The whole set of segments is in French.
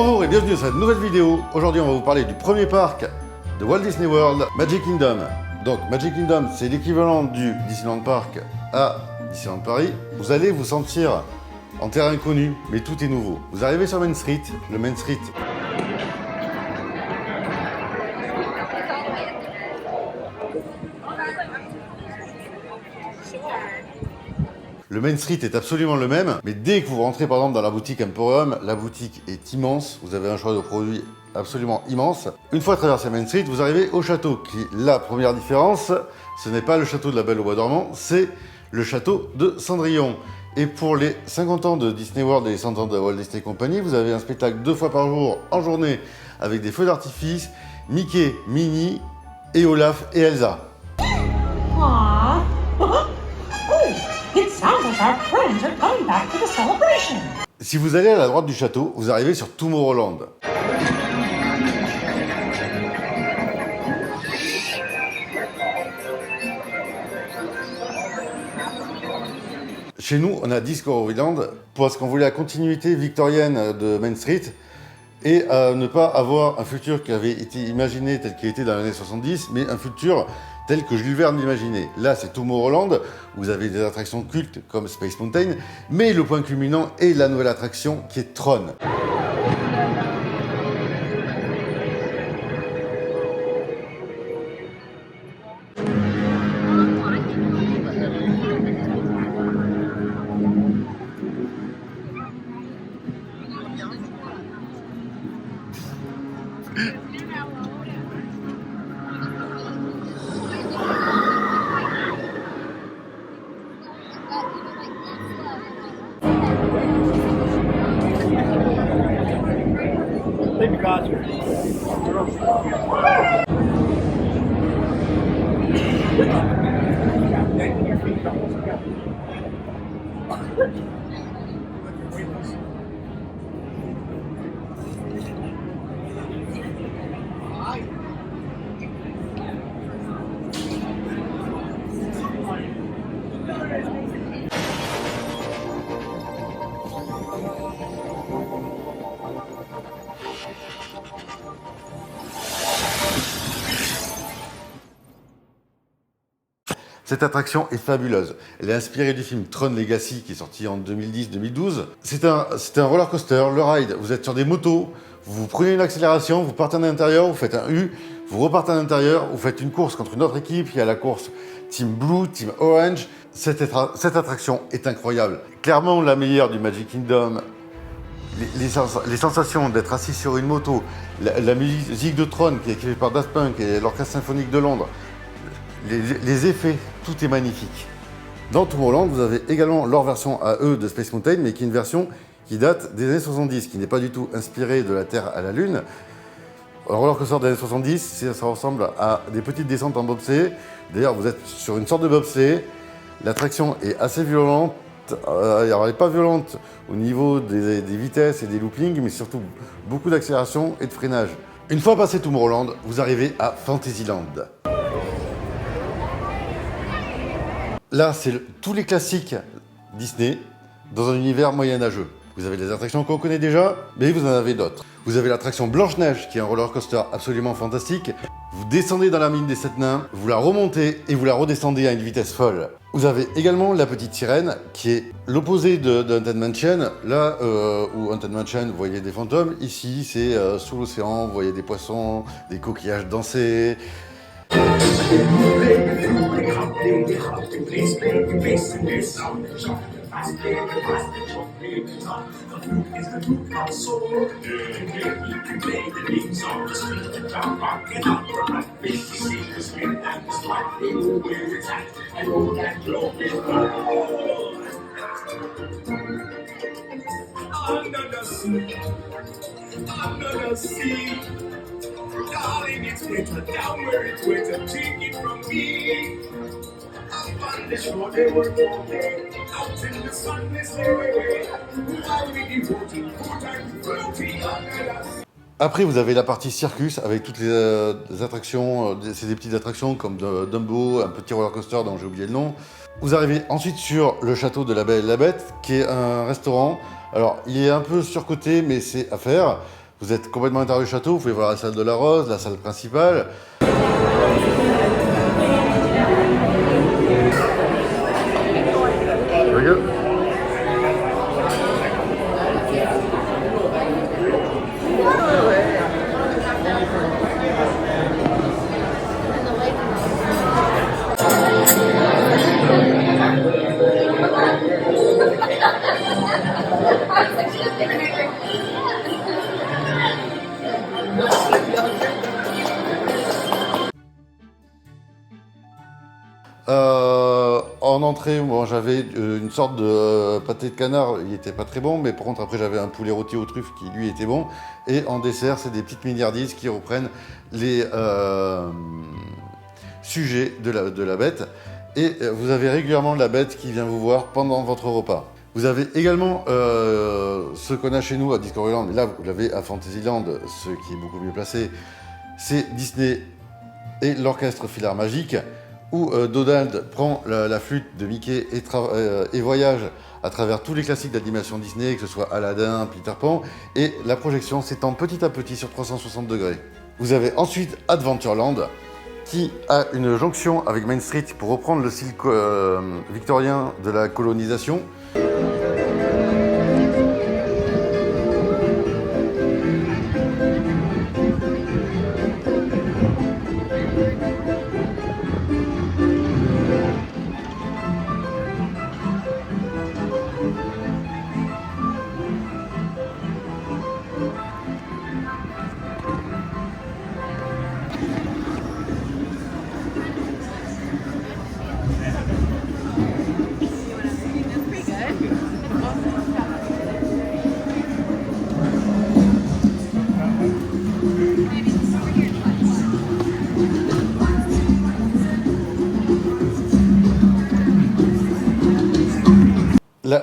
Bonjour et bienvenue dans cette nouvelle vidéo. Aujourd'hui, on va vous parler du premier parc de Walt Disney World, Magic Kingdom. Donc, Magic Kingdom, c'est l'équivalent du Disneyland Park à Disneyland Paris. Vous allez vous sentir en terrain inconnu, mais tout est nouveau. Vous arrivez sur Main Street, le Main Street. Le Main Street est absolument le même, mais dès que vous rentrez par exemple dans la boutique Emporium, la boutique est immense, vous avez un choix de produits absolument immense. Une fois traversé Main Street, vous arrivez au château, qui, la première différence, ce n'est pas le château de la Belle au Bois dormant, c'est le château de Cendrillon. Et pour les 50 ans de Disney World et les 100 ans de Walt Disney Company, vous avez un spectacle 2 fois par jour en journée avec des feux d'artifice, Mickey, Minnie et Olaf et Elsa. Aww. It sounds like our friends are coming back for the celebration. Si vous allez à la droite du château, vous arrivez sur Tomorrowland. Chez nous, on a Discoveryland parce qu'on voulait la continuité victorienne de Main Street et ne pas avoir un futur qui avait été imaginé tel qu'il était dans les années 70, mais un futur tel que Jules Verne l'imaginait. Là, c'est Tomorrowland, vous avez des attractions cultes comme Space Mountain, mais le point culminant est la nouvelle attraction qui est Tron. Baby Godger. Cette attraction est fabuleuse. Elle est inspirée du film Tron Legacy qui est sorti en 2010-2012. C'est un roller coaster, le ride. Vous êtes sur des motos, vous prenez une accélération, vous partez à l'intérieur, vous faites un U, vous repartez à l'intérieur, vous faites une course contre une autre équipe. Il y a la course Team Blue, Team Orange. Cette attraction est incroyable. Clairement la meilleure du Magic Kingdom. Les sensations d'être assis sur une moto, la musique de Tron qui est écrite par Daft Punk et l'Orchestre Symphonique de Londres. Les effets, tout est magnifique. Dans Tomorrowland, vous avez également leur version à eux de Space Mountain, mais qui est une version qui date des années 70, qui n'est pas du tout inspirée de la Terre à la Lune. Un roller coaster des années 70, ça ressemble à des petites descentes en bobsleigh. D'ailleurs, vous êtes sur une sorte de bobsleigh. L'attraction est assez violente. Alors, elle n'est pas violente au niveau des vitesses et des loopings, mais surtout beaucoup d'accélération et de freinage. Une fois passé Tomorrowland, vous arrivez à Fantasyland. Là, c'est tous les classiques Disney dans un univers moyenâgeux. Vous avez les attractions qu'on connaît déjà, mais vous en avez d'autres. Vous avez l'attraction Blanche-Neige, qui est un roller coaster absolument fantastique. Vous descendez dans la mine des 7 nains, vous la remontez et vous la redescendez à une vitesse folle. Vous avez également la petite sirène, qui est l'opposé de Haunted Mansion. Là où Haunted Mansion, vous voyez des fantômes. Ici, c'est sous l'océan, vous voyez des poissons, des coquillages dansés. Under the sea. Darling, it's winter, down where it's winter, take it from me. Up on the shore they were walking, out in the sun they stay away. I'll be devoting for time floating under the sea. Après, vous avez la partie circus avec toutes les attractions, c'est des petites attractions comme Dumbo, un petit roller coaster dont j'ai oublié le nom. Vous arrivez ensuite sur le château de la Belle et la Bête, qui est un restaurant. Alors, il est un peu surcoté, mais c'est à faire. Vous êtes complètement à l'intérieur du château, vous pouvez voir la salle de la Rose, la salle principale. Regarde. En entrée, bon, j'avais une sorte de pâté de canard, il était pas très bon, mais par contre après j'avais un poulet rôti aux truffes qui lui était bon. Et en dessert, c'est des petites milliardises qui reprennent les sujets de la bête. Et vous avez régulièrement la bête qui vient vous voir pendant votre repas. Vous avez également ce qu'on a chez nous à Discoveryland, et là vous l'avez à Fantasyland, ce qui est beaucoup mieux placé, c'est Disney et l'orchestre Filar Magique, où Donald prend la flûte de Mickey et voyage à travers tous les classiques d'animation Disney, que ce soit Aladdin, Peter Pan, et la projection s'étend petit à petit sur 360 degrés. Vous avez ensuite Adventureland, qui a une jonction avec Main Street pour reprendre le style victorien de la colonisation.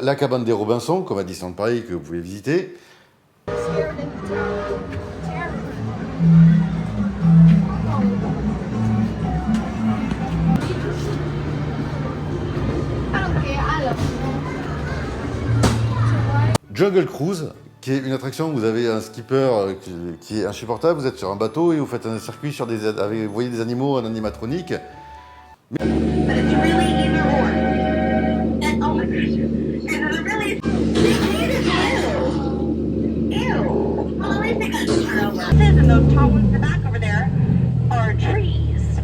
La cabane des Robinson, comme à Disneyland Paris, que vous pouvez visiter. Jungle Cruise, qui est une attraction où vous avez un skipper qui est insupportable. Vous êtes sur un bateau et vous faites un circuit sur vous voyez des animaux en animatronique. But it's really in your horn. And oh my gosh. And it's really ew. Well, at least they got turnover. And those tall ones in the back over there are trees.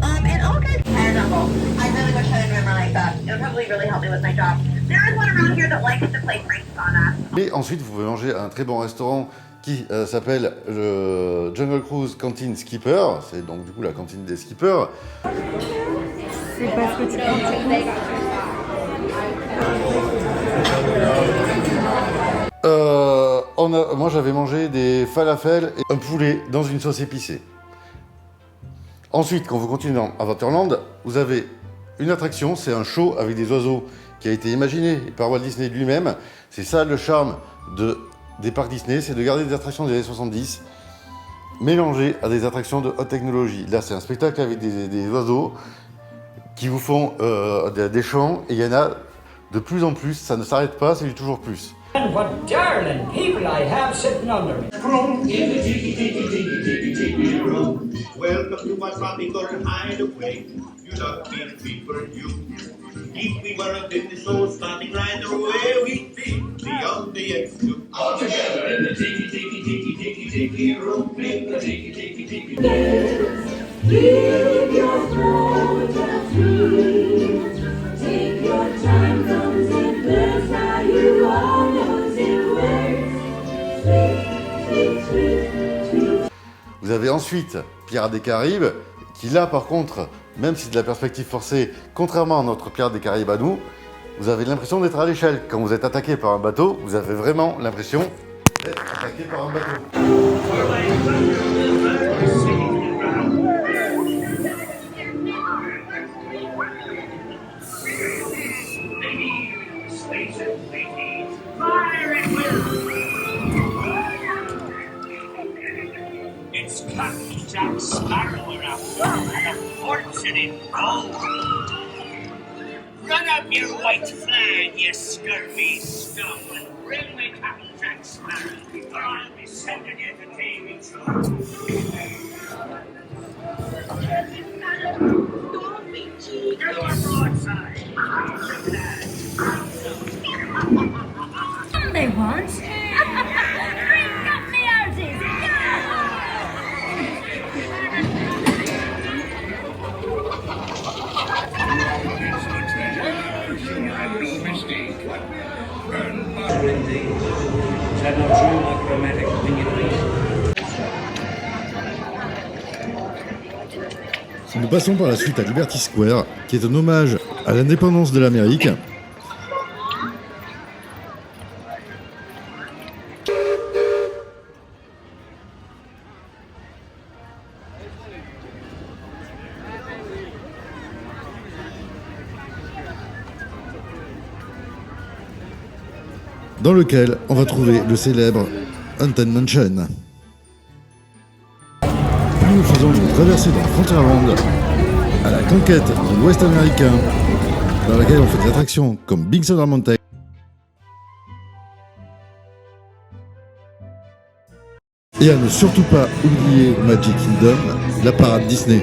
And all kinds of pineapple. I really wish I had a memory like that. It would probably really help me with my job. There is one around here that likes to play pranks on us. Et ensuite, vous pouvez manger à un très bon restaurant qui s'appelle le Jungle Cruise Canteen Skipper. C'est donc du coup la cantine des skippers. C'est parce que tu prends moi j'avais mangé des falafels et un poulet dans une sauce épicée. Ensuite, quand vous continuez dans Adventureland, vous avez une attraction, c'est un show avec des oiseaux qui a été imaginé par Walt Disney lui-même. C'est ça le charme des parcs Disney, c'est de garder des attractions des années 70 mélangées à des attractions de haute technologie. Là, c'est un spectacle avec des oiseaux qui vous font des chants, et il y en a de plus en plus, ça ne s'arrête pas, c'est du toujours plus. And what darling people I have sitting under me. Room in the tiki room. Welcome to my tropical hideaway. You lucky people, you. If we were a Disney show starting right away, we'd be beyond the X2. All together in the tiki room. In the tiki Leave your throat and free. Take your time, come and bless how you are knows in words. Sweet, sweet, sweet, sweet. Vous avez ensuite Pirates des Caraïbes, qui là par contre, même si de la perspective forcée, contrairement à notre Pirates des Caraïbes à nous, vous avez l'impression d'être à l'échelle. Quand vous êtes attaqué par un bateau, vous avez vraiment l'impression d'être attaqué par un bateau. It's Captain Jack Sparrow and a fortune in gold. Run up your white flag, you scurvy scum, and bring me Captain Jack Jack Sparrow, or I'll be sending you to TV show. Don't be cheap. Get on broadside. They want. Bring up the houses. Nous passons par la suite à Liberty Square, qui est un hommage à l'indépendance de l'Amérique. Dans lequel on va trouver le célèbre Haunted Mansion. Nous faisons une traversée dans Frontierland à la conquête de l'Ouest américain, dans laquelle on fait des attractions comme Big Thunder Mountain. Et à ne surtout pas oublier Magic Kingdom, la parade Disney.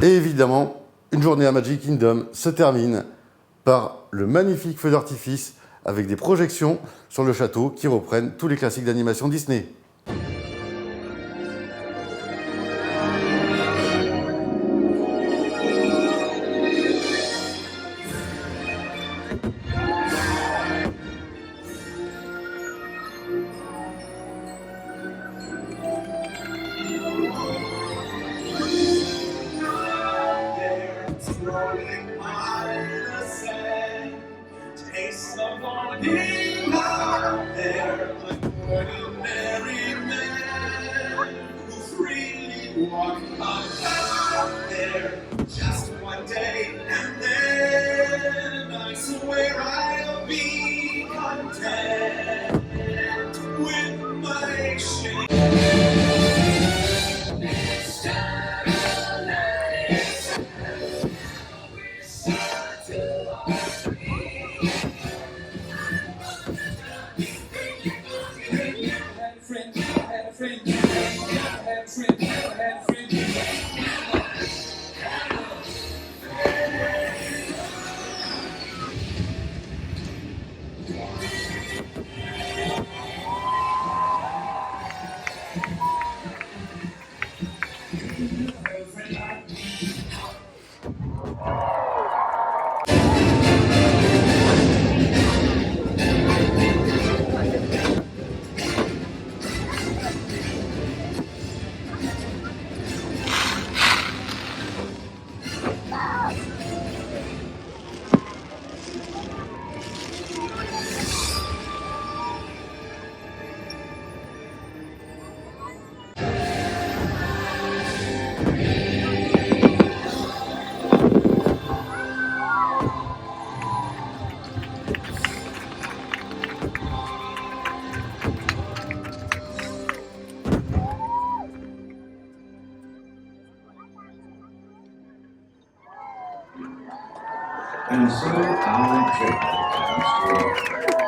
Et évidemment, une journée à Magic Kingdom se termine par le magnifique feu d'artifice avec des projections sur le château qui reprennent tous les classiques d'animation Disney. Rolling by the sand, taste the morning out there, like ordinary man who freely walk out there. Just one day, and then I swear I'll be content with my shame. And so our trip comes to an end.